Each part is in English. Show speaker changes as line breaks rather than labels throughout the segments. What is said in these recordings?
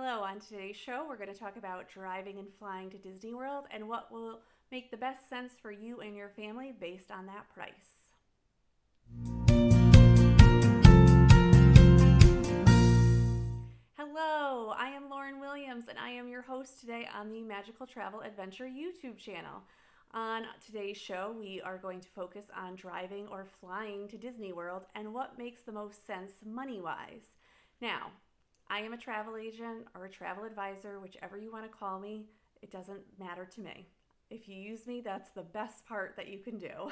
Hello, on today's show, we're going to talk about driving and flying to Disney World and what will make the best sense for you and your family based on that price. Hello, I am Lauren Williams and I am your host today on the Magical Travel Adventure YouTube channel. On today's show, we are going to focus on driving or flying to Disney World and what makes the most sense money-wise. Now, I am a travel agent or a travel advisor, whichever you want to call me. It doesn't matter to me. If you use me, that's the best part that you can do.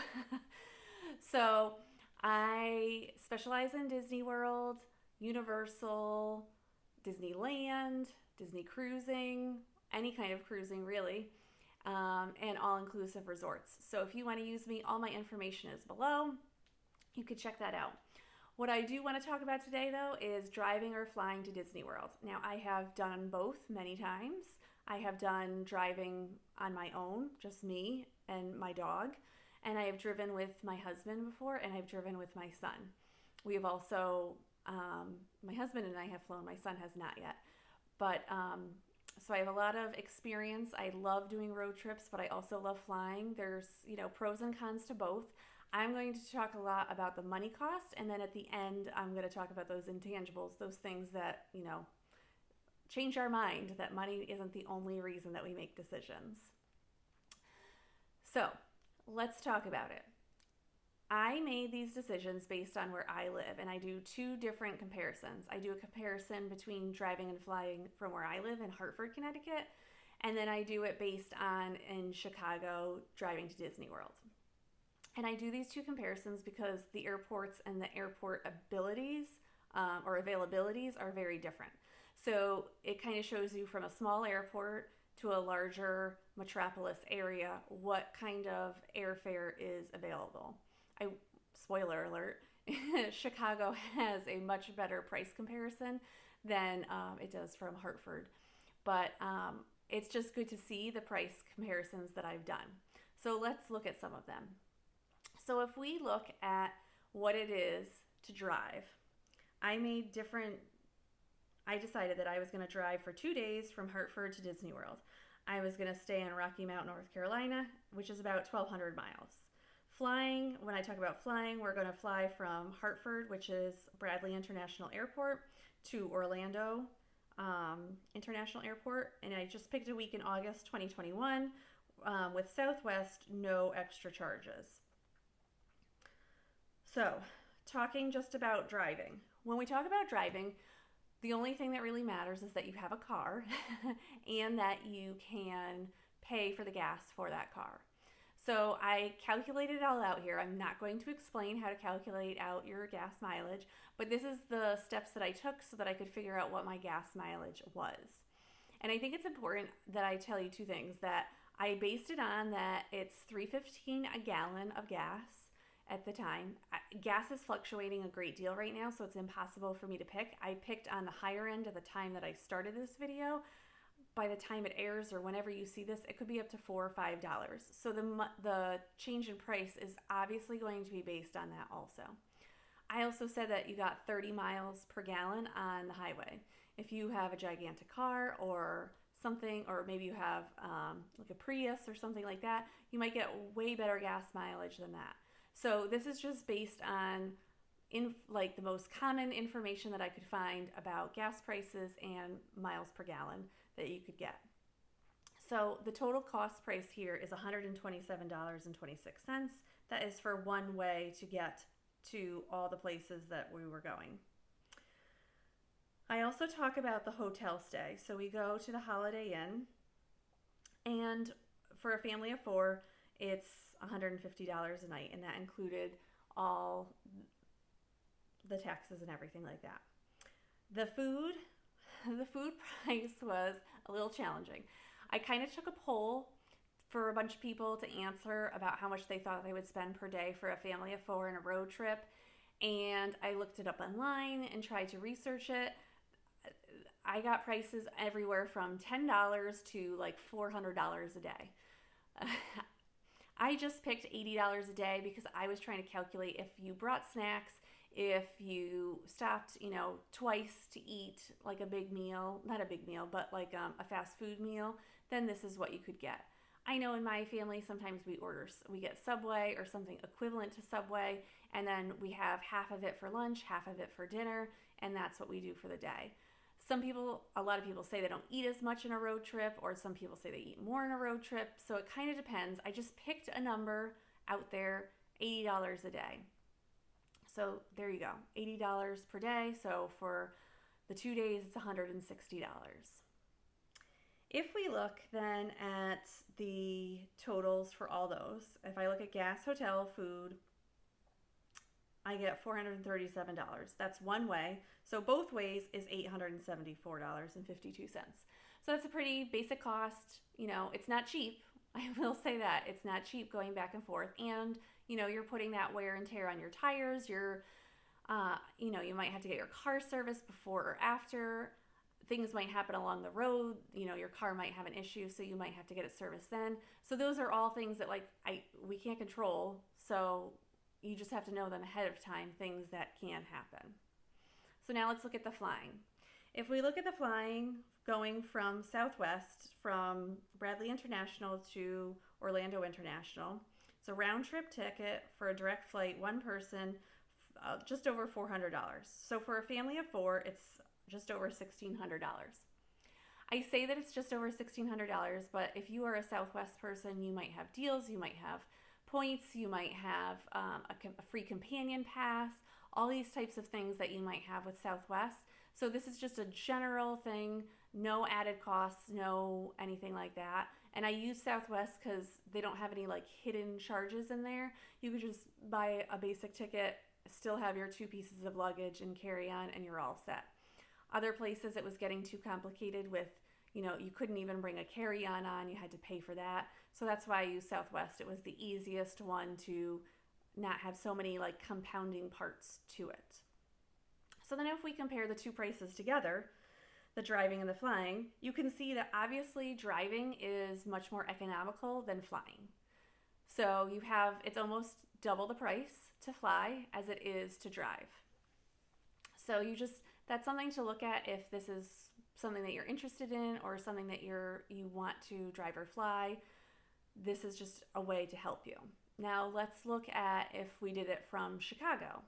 So I specialize in Disney World, Universal, Disneyland, Disney cruising, any kind of cruising really, and all-inclusive resorts. So if you want to use me, all my information is below. You could check that out. What I do want to talk about today, though, is driving or flying to Disney World. Now, I have done both many times. I have done driving on my own, just me and my dog, and I have driven with my husband before, and I've driven with my son. We have also, my husband and I have flown, my son has not yet. But so I have a lot of experience. I love doing road trips, but I also love flying. There's, pros and cons to both. I'm going to talk a lot about the money cost, and then at the end, I'm going to talk about those intangibles, those things that, change our mind, that money isn't the only reason that we make decisions. So let's talk about it. I made these decisions based on where I live, and I do two different comparisons. I do a comparison between driving and flying from where I live in Hartford, Connecticut, and then I do it based on in Chicago driving to Disney World. And I do these two comparisons because the airports and the airport abilities or availabilities are very different. So it kind of shows you from a small airport to a larger metropolis area what kind of airfare is available. Spoiler alert, Chicago has a much better price comparison than it does from Hartford. But it's just good to see the price comparisons that I've done. So let's look at some of them. So if we look at what it is to drive, I decided that I was going to drive for 2 days from Hartford to Disney World. I was going to stay in Rocky Mount, North Carolina, which is about 1,200 miles. Flying, when I talk about flying, we're going to fly from Hartford, which is Bradley International Airport, to Orlando International Airport. And I just picked a week in August 2021 with Southwest, no extra charges. So, talking just about driving. When we talk about driving, the only thing that really matters is that you have a car and that you can pay for the gas for that car. So I calculated it all out here. I'm not going to explain how to calculate out your gas mileage, but this is the steps that I took so that I could figure out what my gas mileage was. And I think it's important that I tell you two things, that I based it on that it's $3.15 a gallon of gas at the time. Gas is fluctuating a great deal right now, so it's impossible for me to pick. I picked on the higher end of the time that I started this video. By the time it airs or whenever you see this, it could be up to $4 or $5. So the change in price is obviously going to be based on that also. I also said that you got 30 miles per gallon on the highway. If you have a gigantic car or something, or maybe you have like a Prius or something like that, you might get way better gas mileage than that. So this is just based on the most common information that I could find about gas prices and miles per gallon that you could get. So the total cost price here is $127.26. That is for one way to get to all the places that we were going. I also talk about the hotel stay. So we go to the Holiday Inn, and for a family of four, it's $150 a night, and that included all the taxes and everything like that. The food price was a little challenging. I kind of took a poll for a bunch of people to answer about how much they thought they would spend per day for a family of four in a road trip, and I looked it up online and tried to research it. I got prices everywhere from $10 to like $400 a day. I just picked $80 a day because I was trying to calculate if you brought snacks, If you stopped, twice to eat like a big meal, not a big meal, but like a fast food meal, then this is what you could get. I know in my family, sometimes we get Subway or something equivalent to Subway, and then we have half of it for lunch, half of it for dinner, and that's what we do for the day. A lot of people say they don't eat as much in a road trip, or some people say they eat more in a road trip. So it kind of depends. I just picked a number out there, $80 a day. So there you go, $80 per day. So for the 2 days, it's $160. If we look then at the totals for all those, if I look at gas, hotel, food, I get $437. That's one way. So both ways is $874.52. So that's a pretty basic cost. It's not cheap. I will say that. It's not cheap going back and forth. And, you're putting that wear and tear on your tires. You might have to get your car serviced before or after. Things might happen along the road. Your car might have an issue, so you might have to get it serviced then. So those are all things that we can't control. So you just have to know them ahead of time, things that can happen. So now let's look at the flying. If we look at the flying going from Southwest, from Bradley International to Orlando International, it's a round trip ticket for a direct flight, one person, just over $400. So for a family of four, it's just over $1,600. I say that it's just over $1,600, but if you are a Southwest person, you might have deals, you might have points, you might have a free companion pass, all these types of things that you might have with Southwest. So this is just a general thing, no added costs, no anything like that. And I use Southwest because they don't have any hidden charges in there. You could just buy a basic ticket, still have your 2 pieces of luggage and carry on, and you're all set. Other places it was getting too complicated with, you couldn't even bring a carry-on on, you had to pay for that. So that's why I use Southwest. It was the easiest one to not have so many compounding parts to it. So then if we compare the two prices together, the driving and the flying, you can see that obviously driving is much more economical than flying. So it's almost double the price to fly as it is to drive. So that's something to look at if this is something that you're interested in or something that you want to drive or fly. This is just a way to help you. Now let's look at if we did it from Chicago.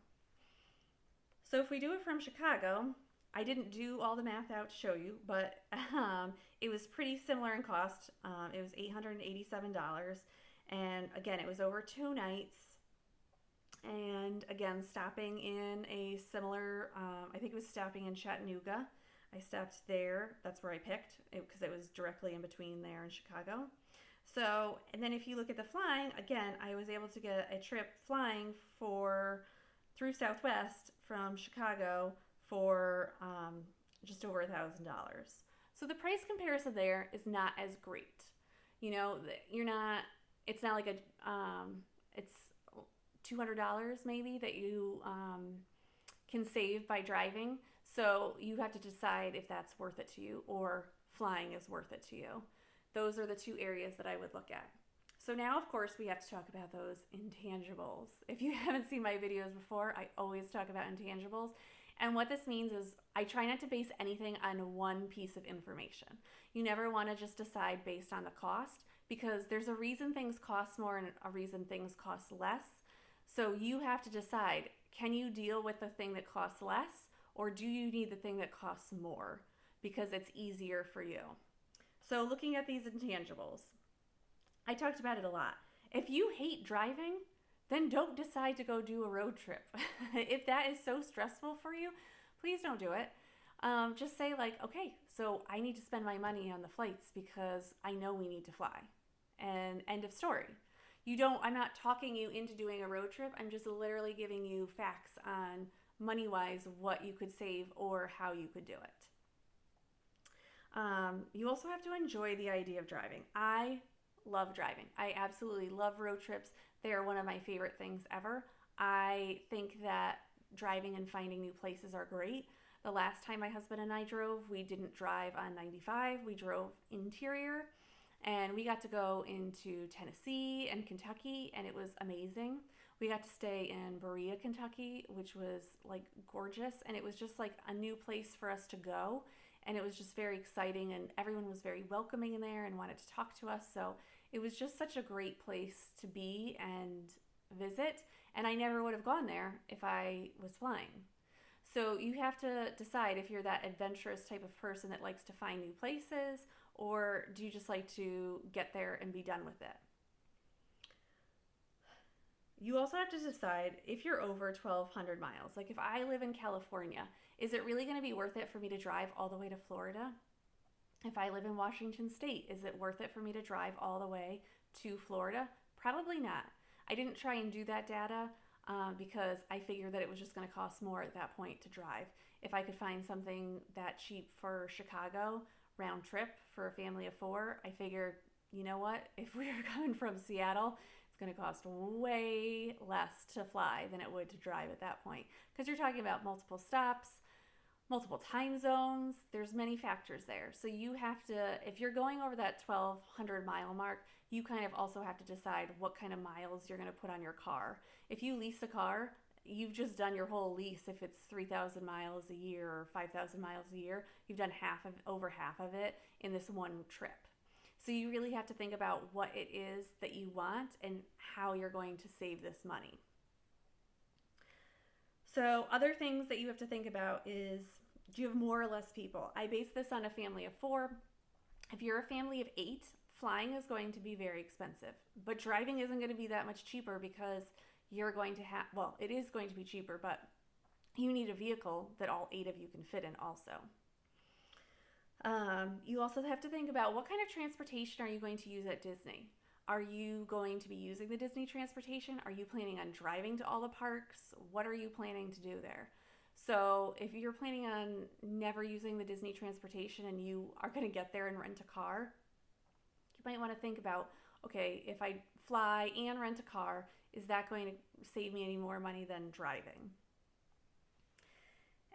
So if we do it from Chicago, I didn't do all the math out to show you, but it was pretty similar in cost. It was $887. And again, it was over 2 nights. And again, stopping in a similar, I think it was stopping in Chattanooga. I stopped there. That's where I picked because it was directly in between there and Chicago. So, and then if you look at the flying, again, I was able to get a trip flying through Southwest from Chicago for just over $1,000. So the price comparison there is not as great. It's not like it's $200 maybe that you can save by driving. So you have to decide if that's worth it to you or flying is worth it to you. Those are the 2 areas that I would look at. So now, of course, we have to talk about those intangibles. If you haven't seen my videos before, I always talk about intangibles. And what this means is I try not to base anything on one piece of information. You never want to just decide based on the cost because there's a reason things cost more and a reason things cost less. So you have to decide, can you deal with the thing that costs less or do you need the thing that costs more because it's easier for you? So looking at these intangibles, I talked about it a lot. If you hate driving, then don't decide to go do a road trip. If that is so stressful for you, please don't do it. Just say okay, so I need to spend my money on the flights because I know we need to fly. And end of story. I'm not talking you into doing a road trip. I'm just literally giving you facts on money-wise what you could save or how you could do it. You also have to enjoy the idea of driving. I love driving. I absolutely love road trips. They are one of my favorite things ever. I think that driving and finding new places are great. The last time my husband and I drove, we didn't drive on 95. We drove interior and we got to go into Tennessee and Kentucky and it was amazing. We got to stay in Berea, Kentucky, which was like gorgeous, and it was just like a new place for us to go, and it was just very exciting, and everyone was very welcoming in there and wanted to talk to us. So it was just such a great place to be and visit, and I never would have gone there if I was flying. So you have to decide if you're that adventurous type of person that likes to find new places, or do you just like to get there and be done with it? You also have to decide if you're over 1,200 miles. Like if I live in California, is it really going to be worth it for me to drive all the way to Florida? If I live in Washington State, is it worth it for me to drive all the way to Florida? Probably not. I didn't try and do that data because I figured that it was just going to cost more at that point to drive. If I could find something that cheap for Chicago, round trip for a family of four, I figured, you know what? If we were coming from Seattle, it's going to cost way less to fly than it would to drive at that point because you're talking about multiple stops, multiple time zones. There's many factors there. So you have to, if you're going over that 1,200 mile mark, you kind of also have to decide what kind of miles you're going to put on your car. If you lease a car, you've just done your whole lease. If it's 3,000 miles a year or 5,000 miles a year, you've done over half of it in this one trip. So you really have to think about what it is that you want and how you're going to save this money. So other things that you have to think about is, do you have more or less people? I base this on a family of four. If you're a family of 8, flying is going to be very expensive, but driving isn't going to be that much cheaper because you're going to have, well, it is going to be cheaper, but you need a vehicle that all 8 of you can fit in also. You also have to think about what kind of transportation are you going to use at Disney? Are you going to be using the Disney transportation? Are you planning on driving to all the parks? What are you planning to do there? So if you're planning on never using the Disney transportation and you are going to get there and rent a car, you might want to think about, okay, if I fly and rent a car, is that going to save me any more money than driving?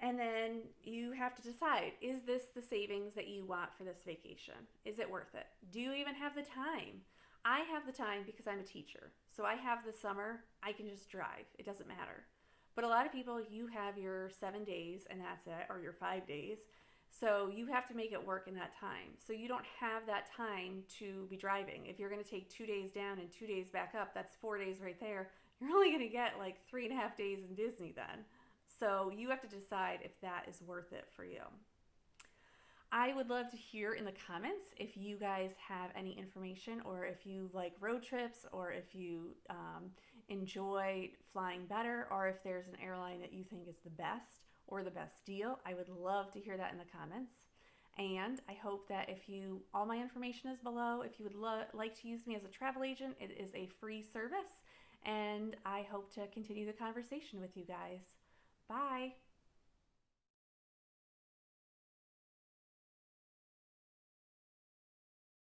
And then you have to decide, is this the savings that you want for this vacation? Is it worth it? Do you even have the time? I have the time because I'm a teacher. So I have the summer, I can just drive. It doesn't matter. But a lot of people, you have your 7 days and that's it, or your 5 days. So you have to make it work in that time. So you don't have that time to be driving. If you're going to take 2 days down and 2 days back up, that's 4 days right there. You're only going to get like 3.5 days in Disney then. So you have to decide if that is worth it for you. I would love to hear in the comments if you guys have any information, or if you like road trips, or if you enjoy flying better, or if there's an airline that you think is the best or the best deal. I would love to hear that in the comments. And I hope that all my information is below. If you would like to use me as a travel agent, it is a free service. And I hope to continue the conversation with you guys. Bye.